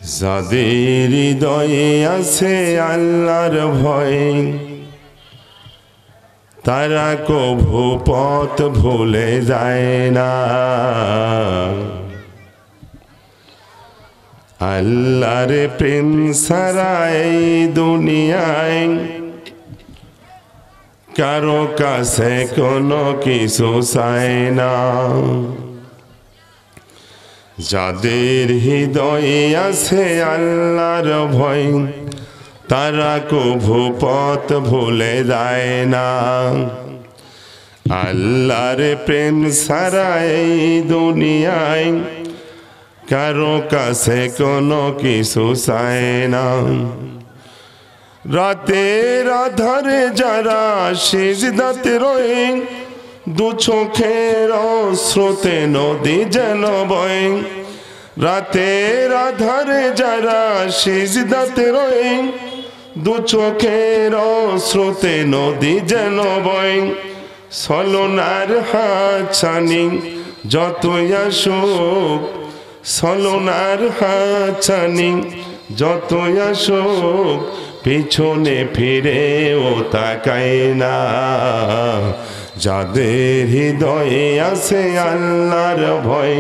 যাদের হৃদয়ে আছে আল্লাহর ভয় তারা কভু পথ ভুলে যায় না। আল্লাহর প্রেম ছাড়া এই দুনিয়ায় কারো কাছে কোনো কিছু চায় না। যাদের হৃদয়ে আছে আল্লাহর ভয় তারা কভু পথ ভুলে যায় না। আল্লাহর প্রেম ছাড়া এই দুনিয়ায় কারো কাছে কোনো কিছু চায় না। রাতের আধারে যারা সিজদাতে রয়ে দু চোখের স্রোতে নদী যেন বয়। রাতের আধারে যারা সিজদাতে রয়ে দু চোখের স্রোতে নদী যেন বয়। ছলনার হাতছানি যতই আসুক, ছলনার হাতছানি যতই আসুক পিছনে ফিরেও তাকায় না। যাদের হৃদয়ে আছে আল্লাহর ভয়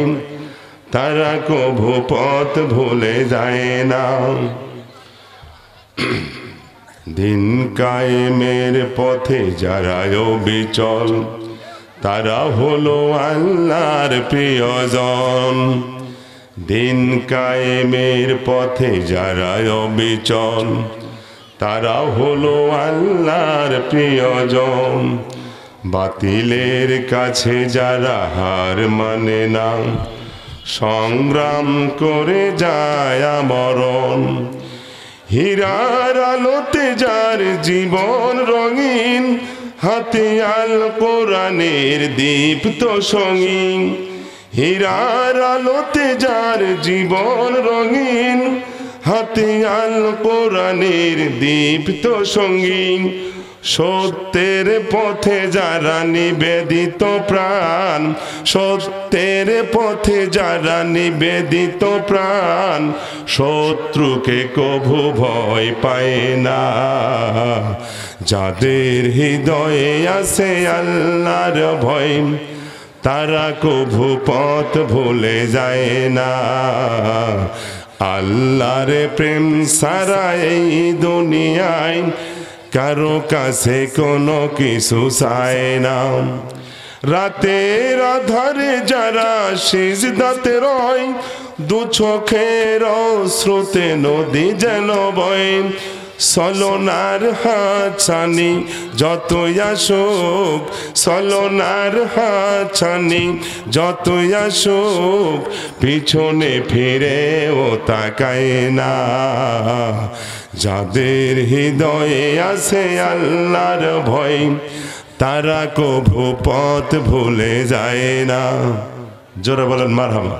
তারা কভু পথ ভুলে যায় না। দিন কায়েমের পথে যারা অবিচল তারা হলো আল্লাহর প্রিয়জন। দিন কায়েমের পথে যারা অবিচল তারা হলো আল্লাহর প্রিয়জন। বাতিলের কাছে যারা হার মানে না সংগ্রাম করে যায় মরণ। হীরার আলোতে যার জীবন রঙিন হাতে আল কোরআনের দীপ্ত সঙ্গী। হীরার আলোতে যার জীবন রঙিন হাতে আল কোরআনের দীপ্ত সঙ্গী। সত্যের পথে যারা নিবেদিত প্রাণ, সত্যের পথে যারা নিবেদিত প্রাণ শত্রুকে কভু ভয় পায় না। যাদের হৃদয়ে আছে আল্লাহর ভয় তারা কভু পথ ভুলে যায় না। আল্লাহর প্রেম ছাড়া এই দুনিয়ায় কারো কাছে কোনো কিছু চায় না। রাতের আধারে যারা সিজদাতে রয় দু চোখের স্রোতে নদী যেন বয়। ছলনার হাতছানি যতই আসুক, ছলনার হাতছানি যতই আসুক পিছনে ফিরেও তাকায় না। যাদের হৃদয়ে আছে আল্লাহর ভয় তারা কভু পথ ভুলে যায় না। জোরে বলেন মারহাবা।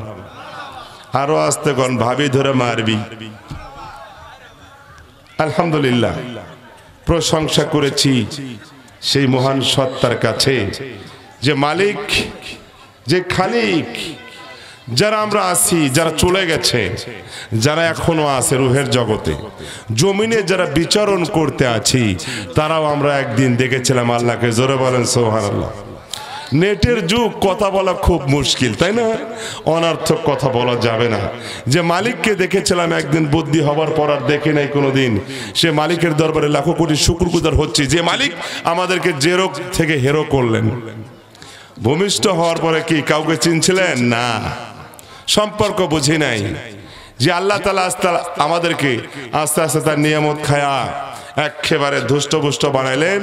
আরো আস্তে কোন ভাবি ধরে মারবি। আলহামদুলিল্লাহ, প্রশংসা করেছি সেই মহান সত্তার কাছে যে মালিক, যে খালিক। যারা আমরা আছি, যারা চলে গেছে, যারা এখনো আছে রুহের জগতে, জমিনে যারা বিচরণ করতে আছি, তারাও আমরা একদিন দেখেছিলাম আল্লাহকে। জোরে বলেন সুবহানাল্লাহ। নেটের যুগ, কথা বলা খুব মুশকিল, তাই না? অনর্থক কথা বলা যাবে না। যে মালিককে দেখেছিলাম একদিন, বুদ্ধি হবার পর আর দেখে নাই কোনোদিন, সে মালিকের দরবারে লাখো কোটি শুকরগুজার হচ্ছে। যে মালিক আমাদেরকে যে রোগ থেকে হেরো করলেন। ভূমিষ্ঠ হওয়ার পরে কি কাউকে চিনছিলেন? না, সম্পর্ক বুঝি নাই। যে আল্লাহ তাআলা আমাদেরকে আস্তে আস্তে তার নিয়ামত খায়া একেবারে ধুষ্টপুষ্ট বানাইলেন,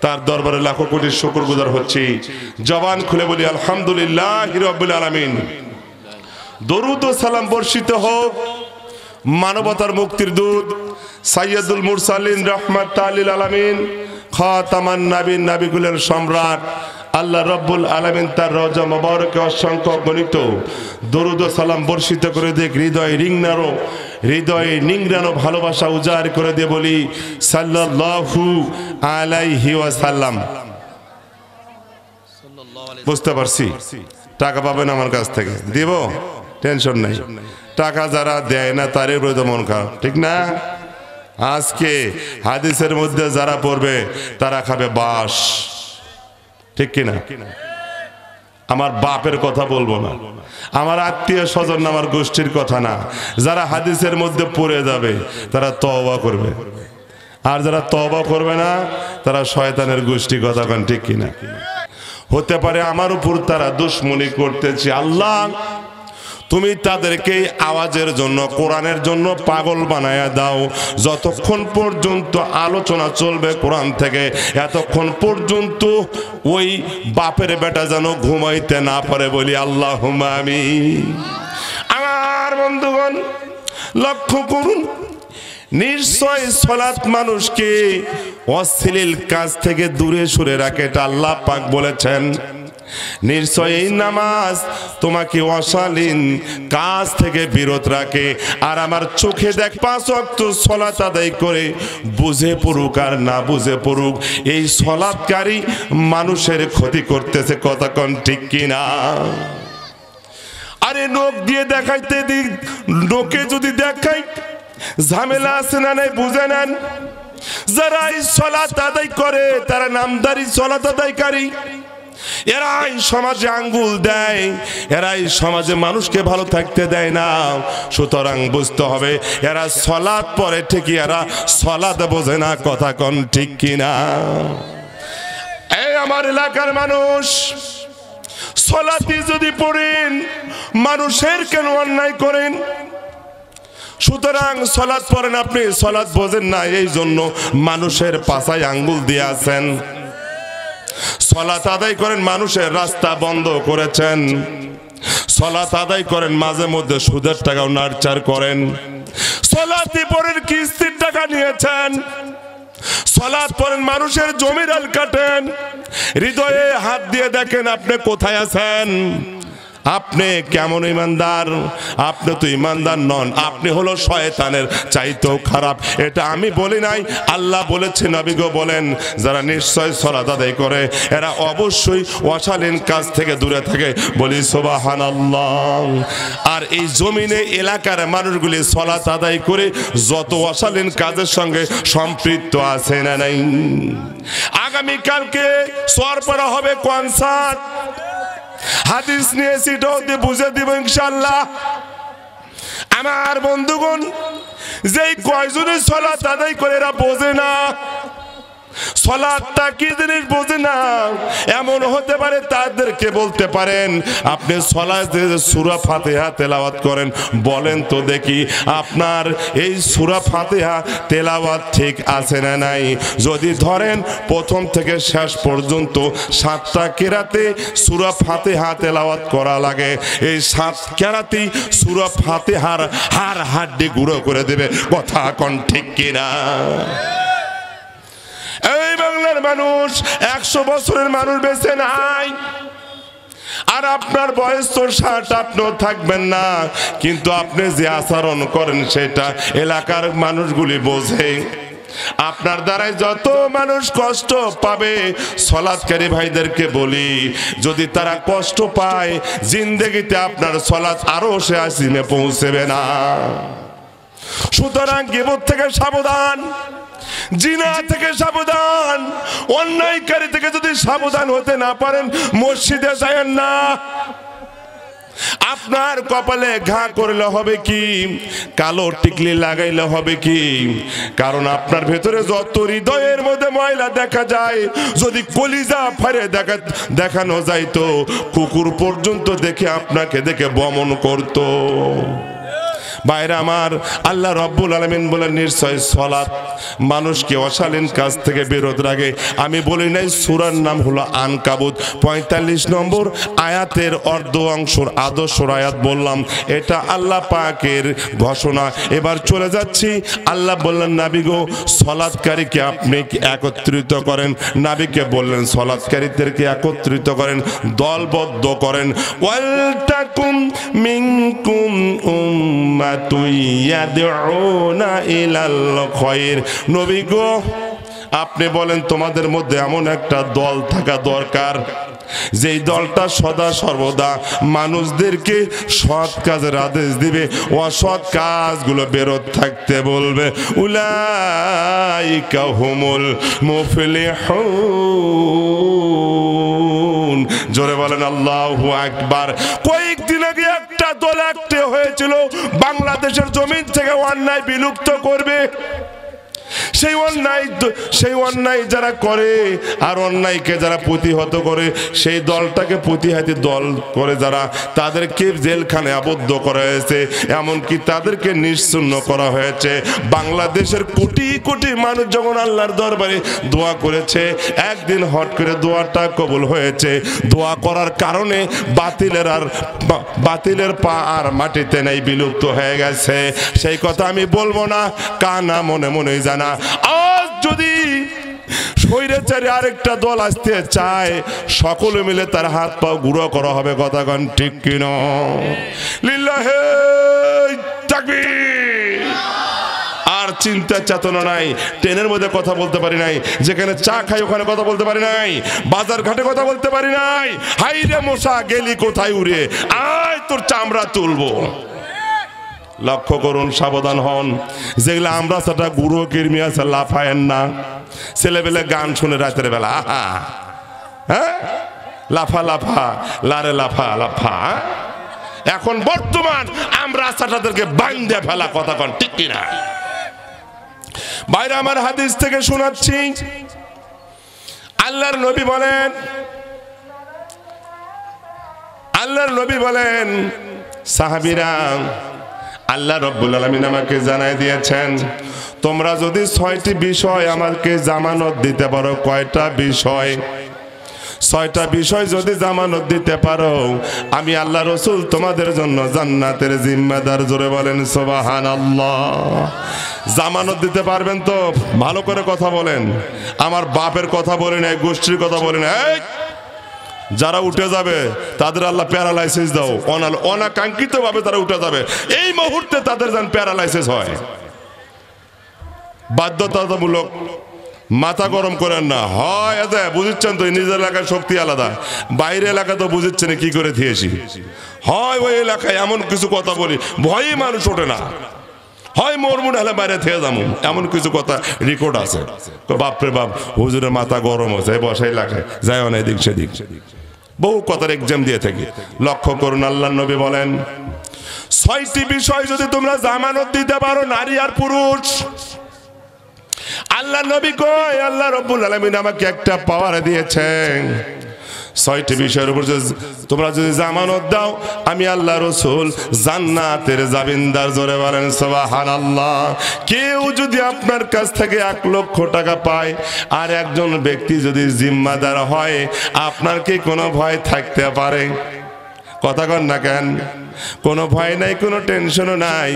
তার দরবারে লাখো কোটি শুকরগুজার হচ্ছি। জবান খুলে বলি আলহামদুলিল্লাহি রাব্বিল আলামিন। দরুদ ও সালাম বর্ষিত হোক মানবতার মুক্তির দূত সাইয়্যিদুল মুরসালিন রাহমাতাল লিল আলামিন খাতামান নবীন, নবীগুলোর সম্রাট আল্লাহ রাব্বুল আলামিন তার রওজা মোবারকে অসংখ্য গণিত দরুদ ও সালাম বর্ষিত করে দেখ। হৃদয়ে নিংড়ানো ভালোবাসা উজাড় করে দিয়ে বলি সাল্লাল্লাহু আলাইহি ওয়াসাল্লাম। বুঝতে পারছি? টাকা পাবেন আমার কাছ থেকে, দিব? টেনশন নাই। টাকা যারা দেয় না তার উপরে তো মন খারাপ, ঠিক না? আজকে হাদিসের মধ্যে যারা পড়বে তারা খাবে বাস, ঠিক কিনা? আমার বাপের কথা বলবো না, আমার আত্মীয় স্বজন, আমার গোষ্ঠীর কথা না, যারা হাদিসের মধ্যে পড়ে যাবে তারা তওবা করবে, আর যারা তওবা করবে না তারা শয়তানের গোষ্ঠী, কথা কন ঠিক কিনা? হতে পারে আমার উপর তারা দুশ্মনী করতেছে, আল্লাহ তুমি তাদেরকে আওয়াজের জন্য, কোরআনের জন্য পাগল বানায়া দাও। যতক্ষণ পর্যন্ত আলোচনা চলবে কোরআন থেকে, এতক্ষণ পর্যন্ত ওই বাপের বেটা যেন ঘুমাইতে না পারে, বলি আল্লাহুম্মা আমিন। আমার বন্ধুগণ লক্ষ্য করুন, নিশ্চয় সালাত মানুষকে অশ্লীল কাজ থেকে দূরে সরে রাখে, এটা আল্লাহ পাক বলেছেন। নিশ্চয় এই নামাজ তোমাকে অশালীন কাজ থেকে বিরত রাখে। আর আমার চোখে দেখ 5 ওয়াক্ত সালাত আদায় করে, বুঝে পড়ুক আর না বুঝে পড়ুক, এই সালাতকারী মানুষের ক্ষতি করতেছে, কথা কোন ঠিক কিনা? আরে নখ দিয়ে দেখাইতে দিক, নখে যদি দেখাই ঝামেলা আছে না নাই বুঝে নেন। যারা এই সালাত আদায় করে তারা নামদারি সালাত আদায়কারী, এরাই সমাজে আঙ্গুল দেয়, এরাই সমাজে মানুষকে ভালো থাকতে দেয় না। সুতরাং বুঝতে হবে এরা সালাত পড়ে ঠিকই, এরা সালাত বোঝে না, কথা কোন ঠিক কিনা? এই আমার এলাকার মানুষ, সালাতি যদি পড়েন মানুষের কেন অন্যায় করেন? সুতরাং সালাত পড়েন আপনি, সালাত বোঝেন না, এই জন্য মানুষের পাছায় আঙ্গুল দিয়ে আছেন। সালাত আদায় করেন, মানুষের রাস্তা বন্ধ করেছেন। সালাত আদায় করেন, মাঝে মধ্যে সুদের টাকাও নাড়চাড় করেন। সালাতি পড়েন, কিস্তির টাকা নিয়েছেন। সালাত পড়েন, মানুষের জমির কাটেন। হৃদয়ে হাত দিয়ে দেখেন আপনি কোথায় আছেন, আপনি কেমন ইমানদার? আপনি তো ইমানদার নন, আপনি হলো শয়তানের চাইতেও খারাপ। এটা আমি বলি নাই, আল্লাহ বলেছে, নবীগো বলেন, যারা নিশ্চয় সালাত আদায় করে এরা অবশ্যই অশালীন কাজ থেকে দূরে থাকে, বলি সুবহানাল্লাহ। আর এই জমিনে এলাকার মানুষগুলি সালাত আদায় করে যত অশালীন কাজের সঙ্গে সম্পৃক্ত আছে না নাই? আগামীকালকে সোয়ারপাড়া হবে কনসার্ট, হাদিস নিয়ে সেটাও দিয়ে বুঝে দিব ইনশাআল্লাহ। আমার বন্ধুগণ, যেই কয়জনে সালাত আদায় করে এরা বোঝে না সালাতটা কি জিনিস, বোঝে না। এমন হতে পারে তাদেরকে বলতে পারেন, আপনি সালাতে সূরা ফাতিহা তেলাওয়াত করেন, বলেন তো দেখি আপনার এই সূরা ফাতিহা তেলাওয়াত ঠিক আছে না নাই? যদি ধরেন প্রথম থেকে শেষ পর্যন্ত 7টা কেরাতে সূরা ফাতিহা তেলাওয়াত করা লাগে, এই 7 কেরাতেই সূরা ফাতিহার হাড় হাড্ডি গুঁড়ো করে দেবে, কথা কোন ঠিক কিনা? এই বাংলার মানুষ 100 বছরের মানুষ বেঁচে নাই, আর আপনার বয়স তো 60, আপনিও থাকবেন না, কিন্তু আপনি যে আচরণ করেন সেটা এলাকার মানুষগুলি বোঝে। আপনার দ্বারাই যত মানুষ কষ্ট পাবে, সালাতকারী ভাইদেরকে বলি, যদি তারা কষ্ট পায় জিন্দেগিতে আপনার সালাত আরো সে আসিমে পৌঁছবে না। সুতরাং গীবত থেকে সাবধান, জিনা থেকে সাবধান, অন্যায়কারী থেকে যদি সাবধান হতে না পারেন মসজিদে যায়েন না। আপনার কপালে ঘা করলে হবে কি, কালো টিকলি লাগাইলে হবে কি? কারণ আপনার ভেতরে যত হৃদয়ের মধ্যে ময়লা দেখা যায়, যদি কলিজা ফাড়ে দেখানো যাইতো, কুকুর পর্যন্ত দেখে আপনাকে দেখে বমন করতো। বাইরে আমার, আল্লাহ রব্বুল আলামিন বলেন, নিশ্চয় সালাত মানুষকে অশালীন কাজ থেকে বিরত রাখে। আমি বলি নাই, সূরার নাম হলো আনকাবুত, 45 নম্বর আয়াতের অর্ধ অংশর আদর্শর আয়াত বললাম, এটা আল্লাহ পাকের ঘোষণা। এবার চলে যাচ্ছি, আল্লাহ বললেন, নবী গো সালাতকারীকে আপনি একত্রিত করেন। নবীকে বললেন সালাতকারীদেরকে একত্রিত করেন, দলবদ্ধ করেন। ওয়ালতাকুম মিনকুম উম্মাতুন ইয়াদউনা ইলাল খায়র। নবী গো আপনি বলেন তোমাদের মধ্যে এমন একটা দল থাকা দরকার যেই দলটা সদা সর্বদা মানুষদেরকে সৎ কাজের আদেশ দিবে, অসৎ কাজগুলো বেরোত থাকতে বলবে। উলাইকা হুমুল মুফলিহুন। জোরে বলেন আল্লাহু আকবার। কয়েকদিন আগে একটা দল একটা হয়েছিল বাংলাদেশের জমিন থেকে অন্যায় বিলুপ্ত করবে। সেই অন্যায় যারা করে আর অন্যায়কে যারা প্রতিহত করে, সেই দলটাকে প্রতিহাতি দল করে যারা, তাদেরকে জেলখানে আবদ্ধ করা হয়েছে, এমনকি তাদেরকে নিশ্চিহ্ন করা হয়েছে। বাংলাদেশের কোটি কোটি মানুষ যখন আল্লাহর দরবারে দোয়া করেছে, একদিন হট করে দোয়াটা কবুল হয়েছে। দোয়া করার কারণে বাতিলের পা আর মাটিতে নেই, বিলুপ্ত হয়ে গেছে। সেই কথা আমি বলবো না, কানা মনে মনে জানা। আজ যদি স্বৈরাচারী আরেকটা দল আসতে চায়, সকলে মিলে তার হাত পা গুঁড়ো করা হবে। কথা কন ঠিক কিনা? লিল্লাহি তাকবীর। আর চিন্তা চেতনা নাই। ট্রেনের মধ্যে কথা বলতে পারি নাই, যেখানে চা খাই ওখানে কথা বলতে পারি নাই, বাজার ঘাটে কথা বলতে পারি নাই। হাই রে মশা, গেলি কোথায় উড়ে, আয় তোর চামড়া তুলবো। লক্ষ্য করুন, সাবধান হন। যেগুলো আমরা সেটা গুরু কিরমি আছে, লাফায়েন না। ছেলেবেলে গান শুনে রাতের বেলা, হ্যাঁ, লাফা লাফা লারে লাফা লাফা। এখন বর্তমান আমরা তাদেরকে বান্ধে ফেলা। কথা কন ঠিক কিনা? বাইরে আমার হাদিস থেকে শোনাচ্ছি, আল্লাহর নবী বলেন সাহাবীরা, আল্লাহ রাব্বুল আলামিন আমাকে জানাই দিয়েছেন, তোমরা যদি 6টি বিষয় আমাকে জামানত দিতে পারো। কয়টা বিষয়? 6টা বিষয় যদি জামানত দিতে পারো, আমি আল্লাহ রাসূল তোমাদের জন্য জান্নাতের জিম্মাদার। জোরে বলেন সুবহানাল্লাহ। জামানত দিতে পারবেন তো? ভালো করে কথা বলেন। আমার বাপের কথা বলেন, এই গোষ্ঠীর কথা বলেন। এই যারা উঠে যাবে তাদের আল্লাহ প্যারালাইসিস দাও, অনাকাঙ্ক্ষিত ভাবে তারা উঠে যাবে। এই মুহূর্তে তাদের যেন প্যারালাইসিস হয়। বাধ্যতামূলক মাথা গরম করেন না। হয় বুঝছেন তো, নিজের এলাকার শক্তি আলাদা, বাইরে এলাকা তো বুঝছেন কি করে দিয়েছি। হয় ওই এলাকায় এমন কিছু কথা বলি, ভয়ই মানুষ ওঠে না। হয় মরমুন হলে বাইরে থেকে যাবো, এমন কিছু কথা রেকর্ড আছে। বাপরে বাপ, হুজুরের মাথা গরম হয়েছে, বসাই লাগায় যায় না এদিক সেদিক, বহু কথার এক্সাম দিয়ে থাকি। লক্ষ্য করুন, আল্লাহর নবী বলেন 6টি বিষয় যদি তোমরা জামানত দিতে পারো, নারী আর পুরুষ। আল্লাহ নবী কয়, আল্লাহ রাব্বুল আলামিন আমাকে একটা পাওয়ার দিয়েছেন। 6টি বিষয়ের উপর তোমরা যদি জামানত দাও, আমি আল্লাহ রাসূল জান্নাতের জামিনদার। জোরে বলেন সুবহানাল্লাহ। কেউ যদি আপনার কাছ থেকে 1 লক্ষ টাকা পায় আর একজন ব্যক্তি যদি জিম্মাদার হয়, আপনার কি কোনো ভয় থাকতে পারে? কথা কন না কেন? কোনো ভয় নাই, কোনো টেনশনও নাই।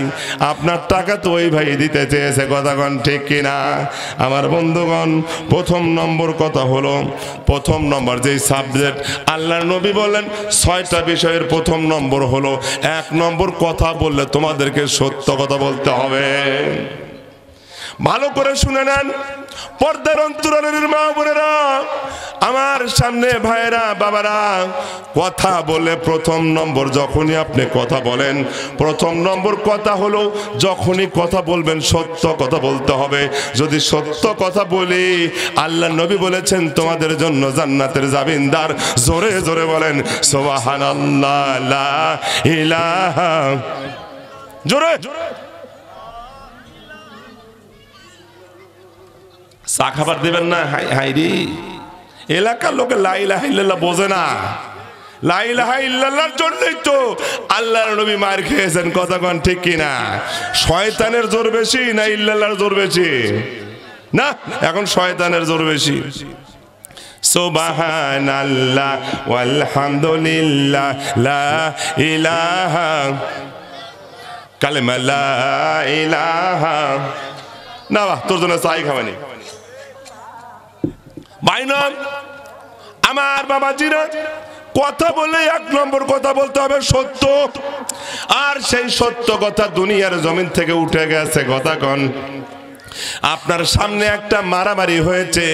আপনার টাকা তো ওই ভাই দিতে চেয়েছে। কথা কন ঠিক কিনা? আমার বন্ধুগণ, প্রথম নম্বর কথা হলো, প্রথম নম্বর যেই সাবজেক্ট আল্লাহর নবী বলেন 6টা বিষয়ের প্রথম নম্বর হলো, 1 নম্বর কথা বললে তোমাদেরকে সত্য কথা বলতে হবে। ভালো করে শুনে নেন, পর্দার অন্তরালের মা বোনেরা, আমার সামনে ভাইরা, বাবারা, কথা বলে প্রথম নম্বর, যখনই আপনি কথা বলেন, প্রথম নম্বর কথা হলো, যখনই কথা বলবেন সত্য কথা বলতে হবে। যদি সত্য কথা বলি, আল্লাহ নবী বলেছেন তোমাদের জন্য জান্নাতের জামিনদার। জোরে জোরে বলেন সুবহানাল্লাহ, লা ইলাহা। জোরে চা খাবার দেবেন না? হাইরি এলাকার লোকে লা ইলাহা ইল্লাল্লাহ বোঝে না। লা ইলাহা ইল্লাল্লাহর জন্যই তো আল্লাহর নবী মার খেয়েছেন। কথা কন ঠিক কিনা? শয়তানের জোর বেশি না ইল্লাল্লাহর জোর বেশি? না, এখন শয়তানের জোর বেশি। সুবহানাল্লাহ ওয়ালহামদুলিল্লাহ লা ইলাহা, কালেমা লা ইলাহা। না বাহ, তোর জন্য চাই খাওয়ানি ভাইনাম। আমার বাবাজিরা, কথা বলে 1 নম্বর কথা বলতে হবে সত্য। আর সেই সত্য কথা দুনিয়ার জমিন থেকে উঠে গেছে। কথা কন আপনার সামনে একটা মারামারি হয়েছে,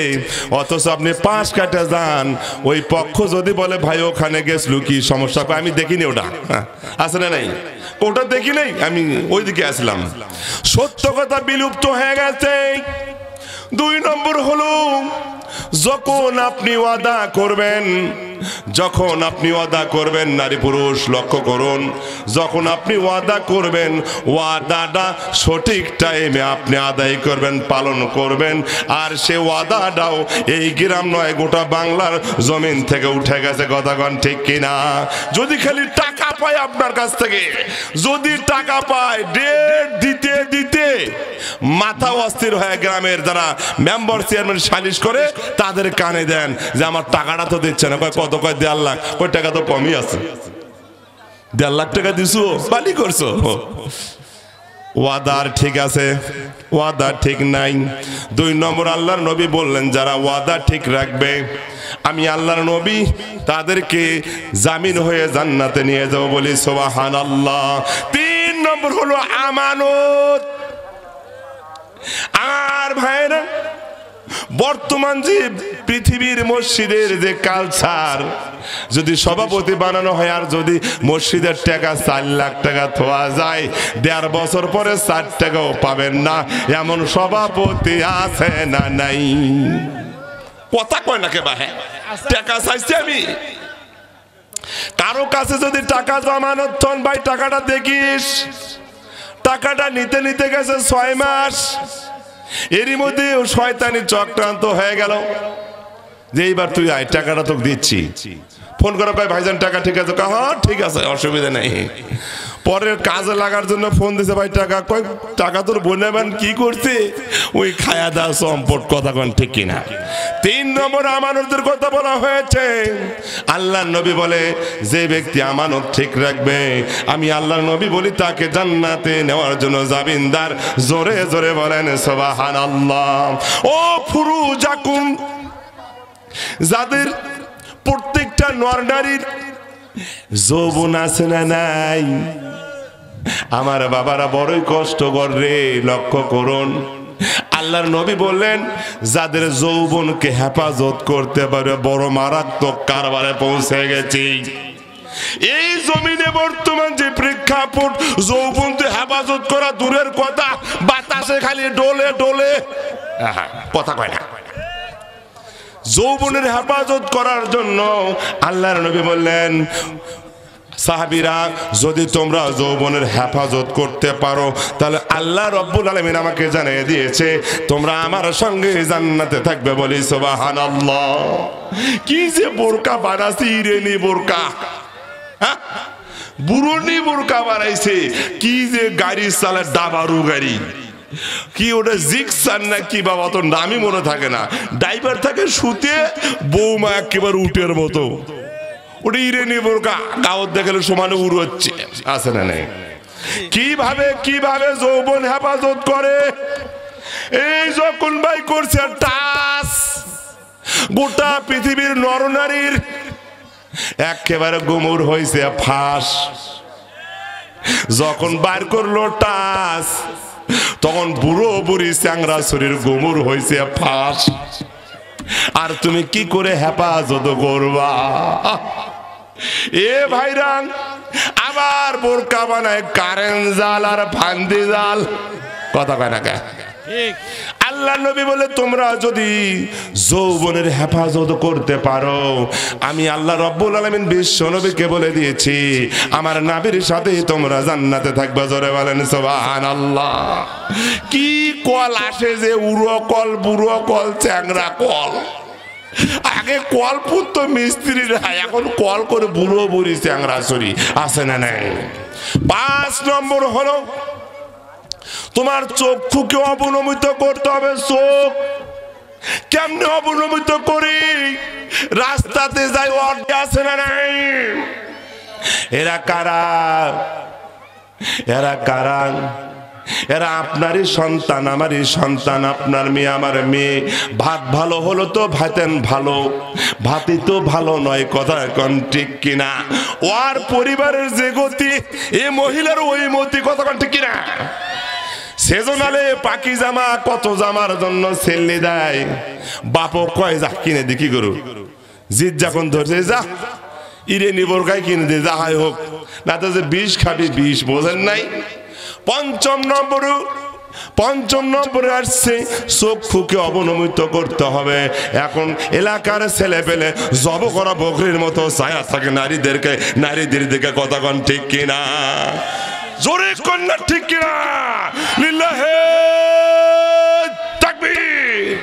অথচ আপনি পাশ কাটে যান, ওই পক্ষ যদি বলে ভাই ওখানে গেছিল কি সমস্যা, আমি দেখিনি ওটা আছে না নাই, ওটা দেখি নাই, আমি ওইদিকে আসলাম। সত্য কথা বিলুপ্ত হয়ে গেছে। 2 নম্বর হলো যখন আপনি ওয়াদা করবেন, নারী পুরুষ লক্ষ্য করুন, যখন আপনি ওয়াদা করবেন, ওয়াদাটা সঠিক টাইমে আপনি আদায় করবেন, পালন করবেন। আর সে ওয়াদাটাও এই গ্রাম নয়, গোটা বাংলার জমিন থেকে উঠে গেছে, কথাগণ ঠিক কিনা? যদি খালি টাকা পায় আপনার কাছ থেকে, যদি টাকা পায়, ডেট দিতে দিতে মাথা অস্থির হয়ে গ্রামের যারা মেম্বার চেয়ারম্যান সালিশ করে তাদের কানে দেন যে আমার টাকাটা তো দিচ্ছে না। কত? কয় 1.5 লাখ। ওই টাকা তো কমই আছে, 1.5 লাখ টাকা দিছো, বালি করছো। ওয়াদার ঠিক আছে, ওয়াদা ঠিক নাই। 2 নম্বর আল্লাহর নবী বললেন যারা ওয়াদা ঠিক রাখবে, আমি আল্লাহর নবী তাদেরকে জামিন হয়ে জান্নাতে নিয়ে যাব, বলি সুবহানাল্লাহ। 3 নম্বর হলো আমানত। আর ভাইরা, বর্তমান যে পৃথিবীর মসজিদের যে কালচার, যদি সভাপতি বানানো হয় আর যদি মসজিদের টাকা 4 লাখ টাকা থোয়া যায়, 1.5 বছর পরে 4 টাকাও পাবেন না, এমন সভাপতি আছে না নাই? কথা কয় না কে বা? হ্যাঁ, টাকা চাইছি আমি। কারো কাছে যদি টাকা জমানত থন, ভাই টাকাটা দেখিস, টাকাটা নিতে নিতে গেছে 6 মাস, এরই মধ্যে শয়তানি চক্রান্ত হয়ে গেল যে এইবার তুই আয়, টাকাটা তোকে দিচ্ছি। ফোন করা, কয় ভাইজান টাকা ঠিক আছে? হ্যাঁ ঠিক আছে, অসুবিধা নেই। পরে কাজে লাগার জন্য ফোন দিছে, ভাই টাকা কয়? টাকা তোর বোনেবেন কি করছে? ওই খায়া দাও সম্পদ, কথা কন ঠিক কিনা? 3 নম্বর আমানতের কথা বলা হয়েছে। আল্লাহর নবী বলে যে ব্যক্তি আমানত ঠিক রাখবে, আমি আল্লাহর নবী বলি তাকে জান্নাতে নেওয়ার জন্য জামিনদার। জোরে জোরে বলেন সুবহানাল্লাহ। ও ফুরুজাকুম, যাদের প্রত্যেকটা নর নারীর যৌবন আছে না নাই, আমার বাবারা বড়ই কষ্ট করে, লক্ষ্য করুন। আল্লাহর নবী বললেন যাদের যৌবনকে হেফাজত করতে পারে, বড় মারাত্মক কারবারে পৌঁছে গেছি। এই জমিনে বর্তমান যে প্রেক্ষাপট, যৌবনকে হেফাজত করা দূরের কথা, বাতাসে খালি ডোলে ডোলে, কথা কয় না। যৌবনের হেফাজত করার জন্য আল্লাহর নবী বললেন, সাহাবীরা যদি তোমরা যৌবনের হেফাজত করতে পারো, তাহলে আল্লাহ রব্বুল আলামিন আমাকে জানিয়ে দিয়েছে তোমরা আমার সঙ্গে জান্নাতে থাকবে, বলি সুবহানাল্লাহ। কি যে বোরকা বানাইছে, ইরানি বোরকা, বুরনি বোরকা বানাইছে, কি যে গাড়ি চালায়, ডাবারু গাড়ি, কি ওটা জিক্সার না কি বাবা, তো নামই মনে থাকে না। ড্রাইভার থাকে শুতে, বৌমা একেবারে উটের মতো, ওটা ইরানি বোরকা, গাওয়াত দেখালে সমানে উড়োচ্ছে, আছে না নাই? কিভাবে কিভাবে যৌবন হেফাজত করে, এই যখন ভাই করছে টাস, গোটা পৃথিবীর নরনারীর একেবারে গুমুর হয়েছে ফাঁস। যখন বার করলো টাস, তখন বুড়ো বুড়ি চ্যাংরা শরীর গুমুর হয়েছে ফাঁস। আর তুমি কি করে হেফাজত করবা? এ ভাইরান, আবার বোরকা বানায় কারেন্ট জাল আর ফান্দি জাল, কথা কয় না কে? আল্লাহ নবী বলে তোমরা যদি যৌবনের হেফাজত করতে পারো, আমি আল্লাহ রব্বুল আলামিন বিশ্ব নবীকে বলে দিয়েছি আমার নবীর সাথে তোমরা জান্নাতে থাকবে। জোরে বলেন সুবহানাল্লাহ। কি কল আসে যে, উড়ো কল, বুড়ো কল, চ্যাংরা কল। আগে কল পুতো মিস্ত্রির, এখন কল করে বুড়ো বুড়ি চ্যাংরা চুরি, আছে না নাই? 5 নম্বর হলো তোমার চক্ষুকে অবনমিত করতে হবে। চোখ কেমনে অবনমিত করি? রাস্তাতে যাই, অর্ধে আছে না নাই? এরা কারা? এরা কারা? এরা আপনারই সন্তান, আমারই সন্তান, আপনার মেয়ে, আমার মেয়ে। ভাত ভালো হলো তো ভাতেন ভালো, ভাতই তো ভালো নয়, কথা কোন ঠিক কিনা? ওর পরিবারের যে গতি, এ মহিলার ওই মতি, কথা কোন ঠিক কিনা? সেজনালে পাকি জামা কত জামার জন্য ছেলে দেয়, বাপও কয় যা কিনে দি, কি করু জিদ যখন ধরছে যা ইরে নিবর গায়ে কিনে দে, যাহাই হোক, না তো যে বিষ খাবি বিষ, বোঝেন নাই। পঞ্চম নম্বরে আসছে চক্ষুকে অবনমিত করতে হবে। এখন এলাকার ছেলে পেলে জব করা বকরির মতো ছায়া থাকে নারীদের দিকে, কথা কন ঠিক কিনা? জোরে কন্যা ঠিক কিনা? লিল্লাহে তাকবীর।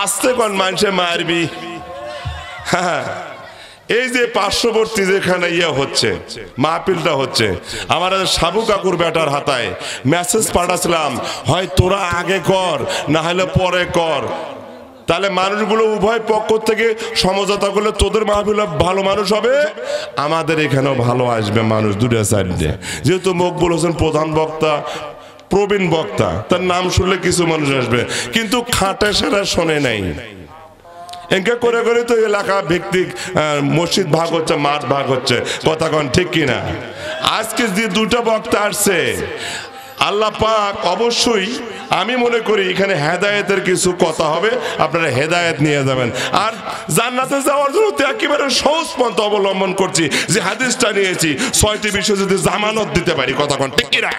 আস্তে কোন মানুষে মারবি। হ্যাঁ, এই যে পার্শ্ববর্তী যেখানে হচ্ছে মাহফিলটা হচ্ছে, আমার সাবু কাকুর বেটার হাতায় মেসেজ পাঠাচ্ছিলাম, হয় তোরা আগে কর না হলে পরে কর, তাহলে মানুষগুলো উভয় পক্ষ থেকে সমঝোতা করলে তোদের মাহফিল ভালো মানুষ হবে, আমাদের এখানেও ভালো আসবে মানুষ দুটো সাইডে। যেহেতু মকবুল হোসেন প্রধান বক্তা, প্রবীণ বক্তা, তার নাম শুনলে কিছু মানুষ আসবে, কিন্তু খাটে সেটা শোনে নাই। এনকে করে করে তো এলাকা ভিত্তিক মসজিদ ভাগ হচ্ছে, মাঠ ভাগ হচ্ছে, কথা কন ঠিক কিনা? আজকে যে দুটো বক্তা আসছে, আল্লাহ পাক অবশ্যই আমি মনে করি এখানে হেদায়েতের কিছু কথা হবে, আপনারা হেদায়েত নিয়ে যাবেন। আর জান্নাতে যাওয়ার জন্য তো একেবারে সহজ পন্থা অবলম্বন করছি, যে হাদিসটা নিয়েছি, 6টি বিষয় যদি জামানত দিতে পারি, কথা কন ঠিক কিনা?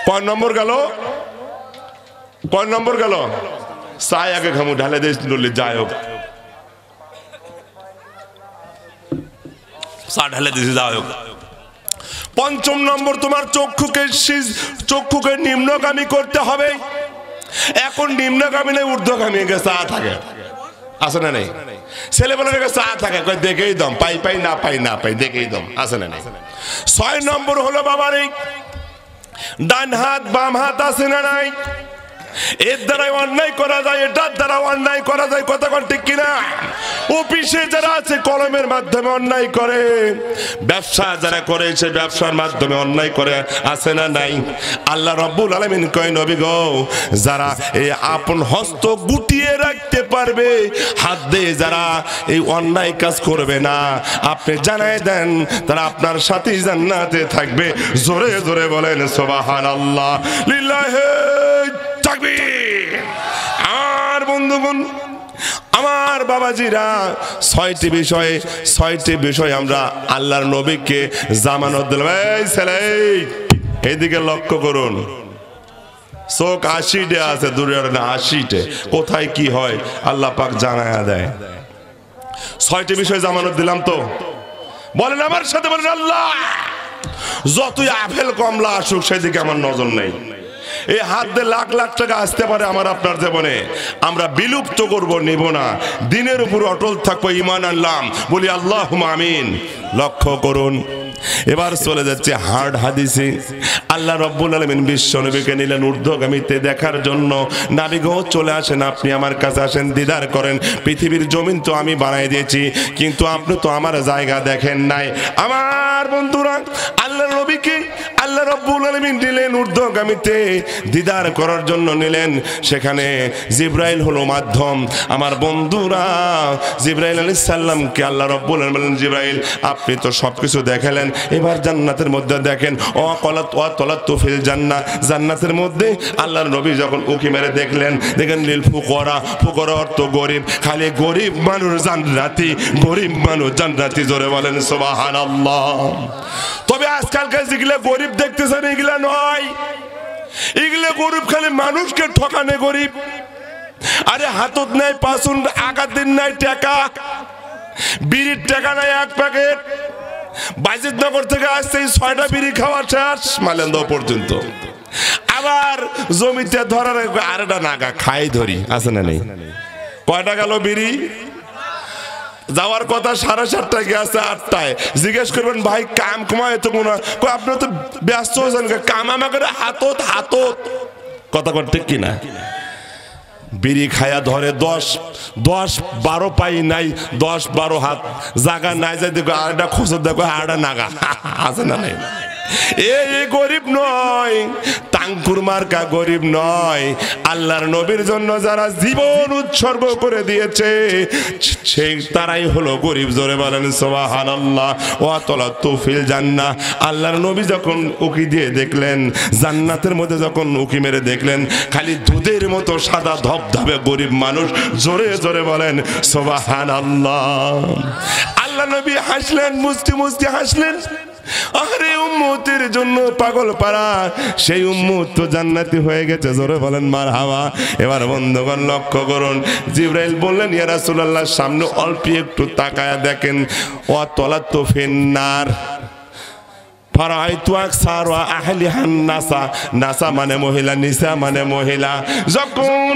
কয় নম্বর গেল? চাই আগে খামু ঢালে দিয়ে নড়লে, যাই হোক চা ঢালে দিয়েছি, যাই হোক। 5ম নম্বর, তোমার চক্ষুকে নিম্নগামী করতে হবে। এখন নিম্নগামী নেই, ঊর্ধ্বগামী চা থাকে, আছে না নেই? ছেলেবেলার চা থাকে, দেখেই দম, পাই না পাই দেখেই দম, আছে না নেই? 6 নম্বর হলো বাবার এই ডান হাত বাম হাত, আছে না নাই? এর দ্বারাই অন্যায় করা যায়, এটার দ্বারা অন্যায় করা যায়, কথা কন ঠিক কিনা? অফিসে যারা আছে কলমের মাধ্যমে অন্যায় করে, ব্যবসা যারা করে সে ব্যবসার মাধ্যমে অন্যায় করে, আছে না নাই? আল্লাহ রাব্বুল আলামিন কয়, নবী গো, যারা এই আপন হস্ত গুটিয়ে রাখতে পারবে, হাত দিয়ে যারা এই অন্যায় কাজ করবে না, আপনি জানাই দেন তারা আপনার সাথেই জান্নাতে থাকবে। জোরে জোরে বলেন সুবহানাল্লাহ, লিল্লাহি তাকবীর। আর বন্ধুগণ, আমার বাবাজিরা, 6টি বিষয় আমরা আল্লাহর নবীকে জামানত দিলাম। এই ছেলে, এইদিকে লক্ষ্য করুন, চোখ 80টে আছে, দূরে 80টে, কোথায় কি হয় আল্লাহ পাক জানায়া দেয়। 6টি বিষয় জামানত দিলাম, তো বলেন আমার সাথে, বলেন আল্লাহ। যতই আপেল কমলা আসুক, সেদিকে আমার নজর নেই। এই হাত দিয়ে লাখ লাখ টাকা আসতে পারে আমার আপনার জীবনে, আমরা বিলুপ্ত করব, নেব না, দিনের উপর অটল থাকবো, ঈমান আনলাম, বলি আল্লাহুম্মা আমিন। লক্ষ্য করুন, এবার চলে যাচ্ছে হার্ড হাদিসে। আল্লাহ রাব্বুল আলামিন বিশ্ব নবীকে নিলেন ঊর্ধ্বগামীতে দেখার জন্য। নবী গো, চলে আসেন, আপনি আমার কাছে আসেন, দিদার করেন। পৃথিবীর জমিন তো আমি বানাই দিয়েছি, কিন্তু আপনি তো আমার জায়গা দেখেন নাই। আমার বন্ধুরা, আল্লাহ নবীকে আল্লাহ রাব্বুল আলামিন নিলেন ঊর্ধ্বগামীতে, দিদার করার জন্য নিলেন। সেখানে জিবরাইল হলো মাধ্যম। আমার বন্ধুরা, জিবরাইল আলাইহিস সালামকে আল্লাহ রাব্বুল আলামিন বলেন, জিবরাইল আপনি তো সবকিছু দেখালেন, এবার জান্নাতের মধ্যে দেখেন। জান্নাতের মধ্যে আল্লাহর নবী যখন উকি মেরে দেখলেন লিল ফুকরা, ফুকরা অর্থ গরিব, খালি গরিব মানুষ জান্নাতি, গরিব মানুষ জান্নাতি। জোরে বলেন সুবহানাল্লাহ। তবে আজকালকার যেগুলা গরিব দেখতেছেন, এগুলা নয়, এগুলা গরিব খালি মানুষকে ঠকানে গরিব। আরে হাতত নাই পাঁচুন, আগার দিন নাই টাকা, বিড়ির টাকা নাই 1 প্যাকেট। বাজিতনগর থেকে আসছে 6টা বিড়ি খাওয়া শেষ মালেন্দ পর্যন্ত। আবার জমিতে ধরার আরেকটা নাগা খাই ধরি, আছে না নেই? কয়টা গেল বিড়ি? যাওয়ার কথা 7:30টায় গেছে 8টায়। জিজ্ঞেস করবেন ভাই কাম কমায় তো কোনো, আপনি তো ব্যস্ত হয়েছেন, কাম আমাকে হাতত হাতত, কথা কর ঠিক কিনা? বিড়ি খায়া ধরে 10-12 পাই নাই, 10-12 হাত জায়গা নাই, যাই দেখো আরেকটা খোঁজ, দেখো আরেকটা নাগা, আছে না নাই? এই গরিব নয়, আঙ্কুর মার্কা গরিব নয়, আল্লাহর নবীর জন্য যারা জীবন উৎসর্গ করে দিয়েছে সেই তারাই হলো গরিব। জোরে বলেন সুবহানাল্লাহ। ওয়া তালাতু ফিল জান্নাহ, আল্লাহর নবী যখন উকি দিয়ে দেখলেন, জান্নাতের মধ্যে যখন উকি মেরে দেখলেন খালি দুধের মতো সাদা ধবধবে গরিব মানুষ। জোরে জোরে বলেন সুবহানাল্লাহ। আল্লাহ নবী হাসলেন, মুস্তি মুস্তি হাসলেন। আরে উম্মতের জন্য পাগল পারা, সেই উম্মত তো জান্নাতি হয়ে গেছে। জোরে বলেন মারহাবা। এবার বন্ধুগণ লক্ষ্য করুন, জিবরাইল বললেন ইয়া রাসূলুল্লাহ সামনে অল্প একটু তাকায়া দেখেন, ওয়া তালাতু ফিন্নার নাসা মানে মহিলা, নিসা মানে মহিলা। যখন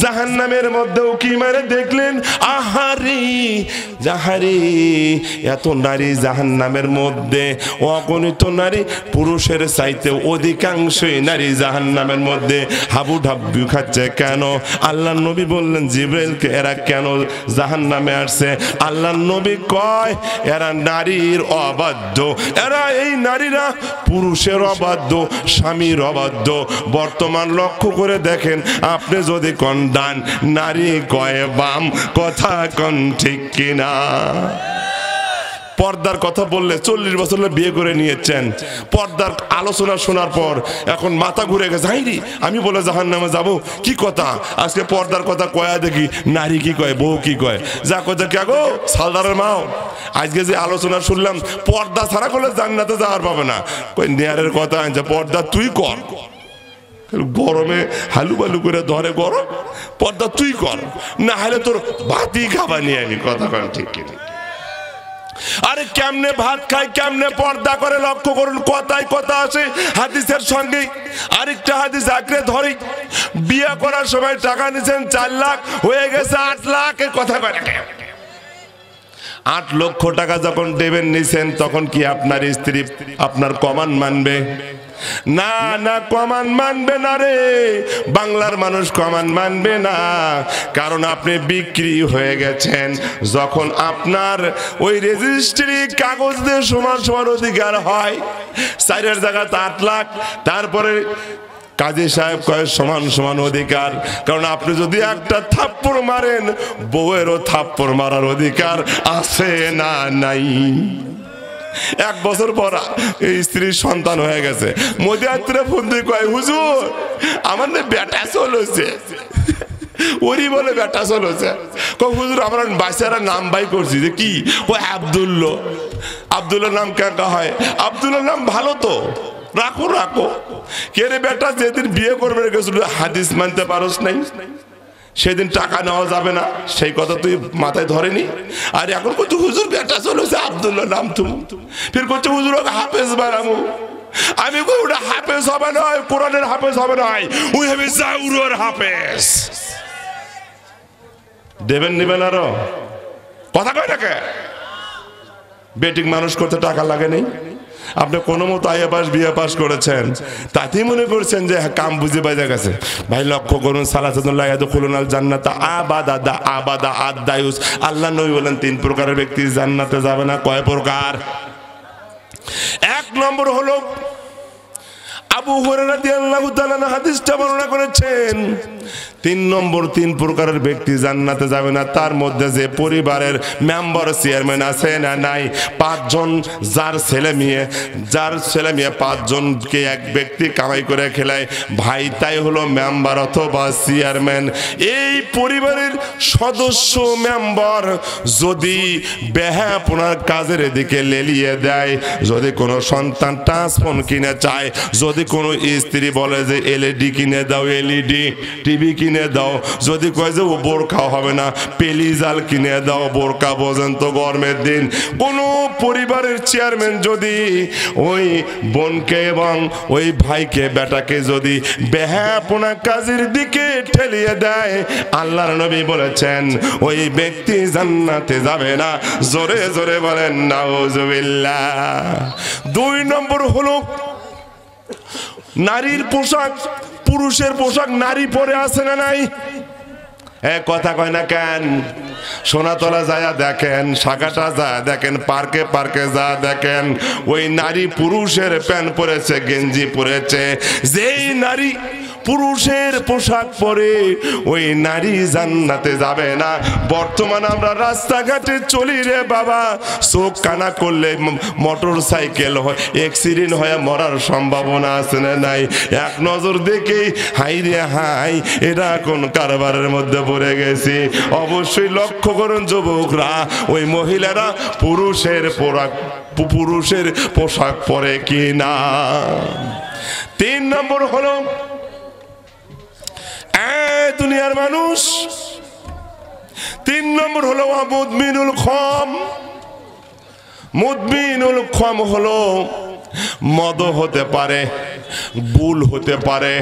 জাহান্নামের মধ্যে উকি মেরে দেখলেন, আহারে জাহারে এত নারী জাহান্নামের মধ্যে, অগণিত নারী, পুরুষের চাইতে অধিকাংশই নারী জাহান্নামের মধ্যে হাবুডাবু খাচ্ছে। কেন? আল্লাহর নবী বললেন জিবরাইলকে, এরা কেন জাহান্নামে আসছে? আল্লাহর নবী কয়, এরা নারীর অবাধ্য, এরা এই নারীরা পুরুষের অবাধ্য, স্বামীর অবাধ্য। বর্তমান লক্ষ্য করে দেখেন, আপনি যদি কন ডান, নারী কয় বাম, কথা কন ঠিক কিনা? পর্দার কথা বললে 40 বছর বিয়ে করে নিয়েছেন, পর্দার আলোচনা শোনার পর এখন মাথা ঘুরে গেছে, হাইরি আমি বলে জাহান্নামে যাব, কি কথা? আজকে পর্দার কথা কয়া দেখি, নারী কি কয়, বউ কি কয়, যা কথা কে গো সালদারের মাও। আজকে যে আলোচনা শুনলাম, পর্দা ছাড়া করলে জান্নাতে যাওয়ার পাবে না। কই নেয়ারের কথা আনছে, পর্দা তুই কর। গরমে হালু বালু করে ধরে গরম, পর্দা তুই কর, না হলে তোর ভাতই খাবা নিয়ে আনি। কথা কন ঠিক কিনা? আরে কেমনে ভাত খায়, কেমনে পর্দা করে, লক্ষ্য করুন। কথায় কথা আছে হাদিসের সঙ্গে। আরেকটা হাদিস আঁকড়ে ধরি, বিয়ে করার সময় টাকা নিছেন 4 লাখ, হয়ে গেছে 8 লাখ। কথা কয় 8 লক্ষ টাকা যখন দেবেন নিছেন, তখন কি আপনার স্ত্রী আপনার কমান মানবে? না না, কমান মানবে না রে। বাংলার মানুষ কমান মানবে না, কারণ আপনি বিক্রি হয়ে গেছেন। যখন আপনার ওই রেজিস্ট্রি কাগজ দিয়ে সমান সমান অধিকার হয়, 4 জায়গায় 8 লাখ, তারপরে কাজী সাহেব কয় সমান সমান অধিকার। কারণ আপনি যদি একটা থাপ্পড় মারেন, বউয়েরও থাপ্পড় মারার অধিকার আছে না নাই? 1 বছর পর এই স্ত্রীর সন্তান হয়ে গেছে, মদিয়াত্রে ফোন দিয়ে কয়, হুজুর আমার না বেটা চলেছে। ওরই বলে বেটা চলেছে। হুজুর আমরা বাচ্চারা নাম বাই করছি, যে কি? ওই আব্দুল্লাহ। আব্দুল্লাহ নাম কেন হয়? আব্দুল্লাহ নাম ভালো তো, রাখো রাখো। কে রে বেটা, যেদিন বিয়ে করবে গেছিল হাদিস মানতে পারস নাই, সেদিন টাকা নেওয়া যাবে না, সেই কথা তুই মাথায় ধরেনি। আর এখন করছো হুজুর বেটা চলেছে আব্দুল্লাহ নাম, তুমি ফির করছো হুজুর হাফেজ বানাবো। আমি কই ওটা হাফেজ হবে নয়, কোরআনের হাফেজ হবে নয়, উই হ্যাভ জাউরুর হাফেজ। দেবেন নিবেন আরো কথা কয় না কে? বেটিং মানুষ করতে টাকা লাগে নেই। আপনি কোনো মতো আইএ পাস বিএ পাস করেছেন, তাতেই মনে করছেন যে কাম বুঝে বাজে গেছে। ভাই লক্ষ্য করুন, সালাতুল্লাহ ইয়াদখুলুনাল জান্নাতা আবাদা আবাদা আদায়ুস। আল্লাহ নবী বলেন 3 প্রকারের ব্যক্তি জান্নাতে যাবে না। কয় প্রকার? 1 নম্বর হলো আবু হুরায়রা রাদিয়াল্লাহু তাআলা হাদিসটা বর্ণনা করেছেন। 3 নম্বর 3 প্রকারের ব্যক্তি জান্নাতে যাবে না, তার মধ্যে যে পরিবারের মেম্বার চেয়ারম্যান আছে না নাই, 5 জন, যার ছেলে মেয়ে 5 জনকে এক ব্যক্তি কামাই করে খেলায়, ভাই তাই হলো মেম্বার অথবা চেয়ারম্যান। এই পরিবারের সদস্য মেম্বার যদি বেহাপনার কাজের দিকে লেলিয়ে দেয়, যদি কোনো সন্তান ট্রান্সফোন কিনে চায়, যদি কোনো স্ত্রী বলে যে এলইডি কিনে দাও, এলইডি টিভি কিনে দাও, যদি কয় যে ও বোরকা হবে না, পেলিজাল কিনে দাও, বোরকা বোঝেন তো গরমের দিন। কোনো পরিবারের চেয়ারম্যান যদি ওই বোনকে এবং ওই ভাইকে বেটাকে যদি বেহাপনা কাজের দিকে ঠেলিয়ে দেয়, আল্লাহর নবী বলেছেন ওই ব্যক্তি জান্নাতে যাবে না। জোরে জোরে বলেন নাউজুবিল্লাহ। 2 নম্বর হলো নারীর পোশাক, পুরুষের পোশাক নারী পরে আছে না নাই? কথা কয় না কেন? সোনাতলা যায় দেখেন, শাখাটা যায় দেখেন, পার্কে পার্কে যা দেখেন, ওই নারী পুরুষের প্যান্ট পরেছে, গেঞ্জি পরেছে। যেই নারী পুরুষের পোশাক পরে ওই নারী জান্নাতে যাবে না। বর্তমান আমরা রাস্তাঘাটে চলি রে বাবা, চোখ কানা করলে মোটর সাইকেল অ্যাক্সিডেন্ট হয়ে মরার সম্ভাবনা আছে না নাই? এক নজর দেখেই হাই রে হাই, এটা কোন কারবারের মধ্যে পড়ে গেছি। অবশ্যই লক্ষ্য করুন যুবকরা, ওই মহিলারা পুরুষের পোশাক পরে কি না। 3 নম্বর হলো দুনিয়ার মানুষ। 3 নম্বর হলো মুদমিনুল খম। মুদমিনুল খম হলো মদ হতে পারে, বুল হতে পারে,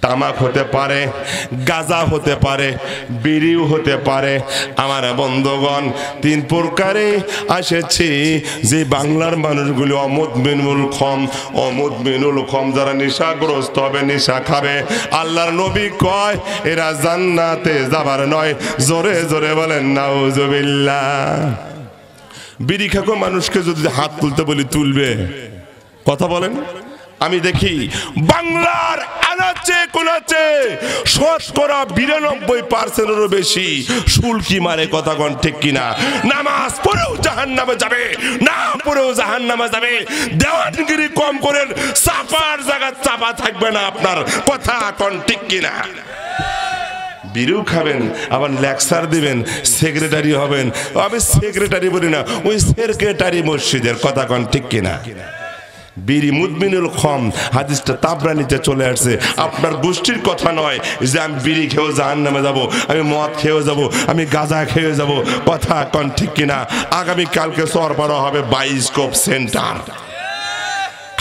তামাক হতে পারে, গাঁজা হতে পারে, বিড়িও হতে পারে। আমার বন্ধুগণ, 3 প্রকারে আসেছে যে বাংলার মানুষগুলো অমুদমিনুল খম যারা নেশাগ্রস্ত হবে, নেশা খাবে, আল্লাহর নবী কয় এরা জান্নাতে যাবার নয়। জোরে জোরে বলেন নাউজুবিল্লাহ। বিড়ি খাকো মানুষকে যদি হাত তুলতে বলি তুলবে? কথা বলেন। আমি দেখি বাংলার আনাচে কোনাচে 92% বেশি সুলকি মারে। কথা কোন ঠিক কিনা? নামাজ পড়েও জাহান্নামে যাবে, না পড়েও জাহান্নামে যাবে। দেওয়ানগিরি কম করেন, চাপার জায়গা চাপা থাকবে না আপনার। কথা কোন ঠিক কিনা? বিড়িও খাবেন, আবার লেকচার দিবেন, সেক্রেটারি হবেন। আমি সেক্রেটারি বলি না, ওই সেক্রেটারি মসজিদের। কথা কোন ঠিক কিনা? বিড়ি মুদমিনুল খম, হাদিসটা তাবরানীতে চলে আসছে। আপনার গোষ্ঠীর কথা নয় যে আমি বিড়ি খেয়েও জাহান্নামে যাব, আমি মদ খেয়েও যাব, আমি গাঁজা খেয়ে যাব। কথা কোন ঠিক কিনা? আগামী কালকে সরবরাহ হবে বায়োস্কোপ সেন্টার।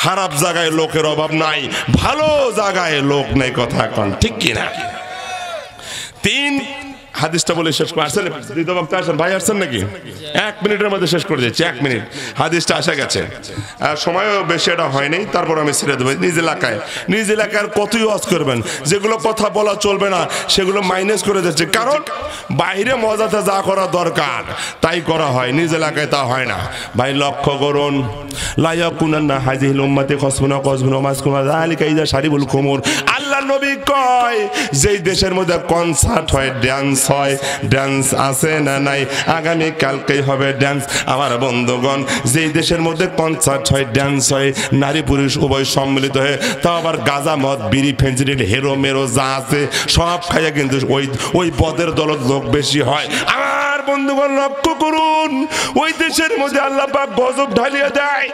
খারাপ জায়গায় লোকের অভাব নাই, ভালো জায়গায় লোক নেই। কথা কোন ঠিক কিনা? 3 হাদিসটা বলে শেষ করে আসছেন ভাই? আসছেন নাকি? 1 মিনিটের মধ্যে শেষ করে দিচ্ছি। 1 মিনিট, হাদিসটা আসা গেছে। সময়ও বেশি এটা হয়নি, তারপর আমি ছেড়ে দেবো। নিজ এলাকার কতই ওয়াজ করবেন, যেগুলো কথা বলা চলবে না সেগুলো মাইনাস করে যাচ্ছে। কারণ বাইরে মজাতে যা করা দরকার তাই করা হয়, নিজ এলাকায় তা হয় না। ভাই লক্ষ্য করুন, লায়াকুনান্না হাযিহিল উম্মতি কসমুনা কসমুনা মাসকুনা যালিকা ইযা শারিবুল খুমুর। আল্লাহ নবী কয় যেই দেশের মধ্যে কনসার্ট হয়, ডান্স হয়, ডান্স আছে না নাই? আগামী কালকেই হবে ডান্স। আমার বন্ধুগণ, যেই দেশের মধ্যে কনসার্ট হয়, ডান্স হয়, নারী পুরুষ উভয় সম্মিলিত হয়ে, তাও আবার গাঁজা মদ বিড়ি ফেন্সিডিল হেরো মেরো যা আছে সব খাইয়া কিন্তু ওই পদের দলত লোক বেশি হয়। আমার বন্ধুগণ লক্ষ্য করুন, ওই দেশের মধ্যে আল্লাহ পাক গজব ঢালিয়ে দেয়।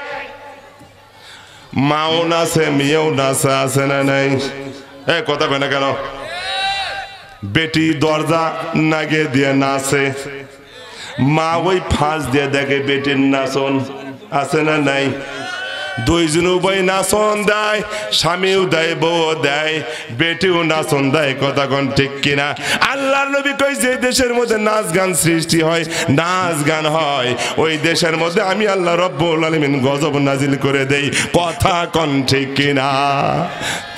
মাও নাচে, মেয়েও নাচে, আছে না নাই? কথা কয় না কেন? বেটি দরজা নাগে দিয়ে নাচে, মা ওই ফাঁস দিয়ে দেখে বেটির নাচন, আছে না নাই? 2 জন উভয় নাচন দেয়, স্বামীও দেয়, বউ দেয়, বেটিও নাচন দেয়। কথা কোন ঠিক কিনা? আল্লাহর নবী কই যে দেশের মধ্যে নাচ গান সৃষ্টি হয়, নাচ গান হয়, ওই দেশের মধ্যে আমি আল্লাহ রব্বুল আলামিন গজব নাজিল করে দেই। কথা কোন ঠিক কিনা?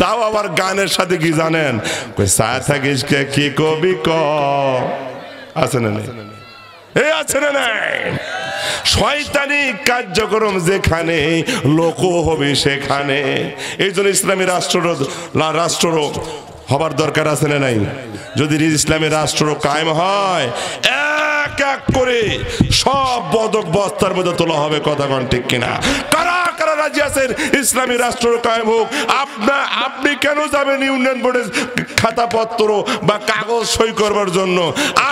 তাও আবার গানের সাথে কি জানেন? কই সা থাকিস কে কি কবি ক, আছে না নাই? আছে না নাই? শয়তানি কার্যক্রম যেখানে, লোক হবে সেখানে। এই জন্য ইসলামী রাষ্ট্র হবার দরকার আছে না নাই? যদি ইসলামী রাষ্ট্র কায়েম হয়, এক এক করে সব বদক বস্তার মধ্যে তোলা হবে। কথা কোন ঠিক কিনা? কারা কারা রাজি আছেন ইসলামী রাষ্ট্র কায়েম হোক? আপনি কেন যাবেন ইউনিয়ন বোর্ডের খাতাপত্র বা কাগজ সই করবার জন্য?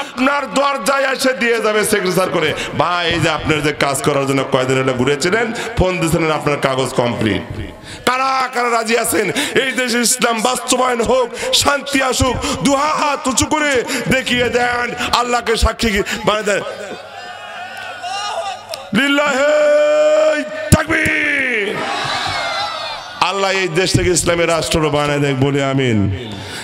আপনার দরজায় এসে দিয়ে যাবে সেক্রেটার করে, ভাই এই যে আপনার যে কাজ করার জন্য কয়দিন হলে ঘুরেছিলেন, ফোন দিয়েছিলেন, আপনার কাগজ কমপ্লিট। কারা কারা রাজি আছেন এই দেশে ইসলাম বাস্তবায়ন হোক, শান্তি আসুক? 2 হাত উঁচু করে দেখিয়ে দেন, আল্লাহকে সাক্ষী বানিয়ে দেন। লিল্লাহি তাকবীর। আল্লাহ এই দেশ থেকে ইসলামের রাষ্ট্র বানায় দেখ, বলে আমিন।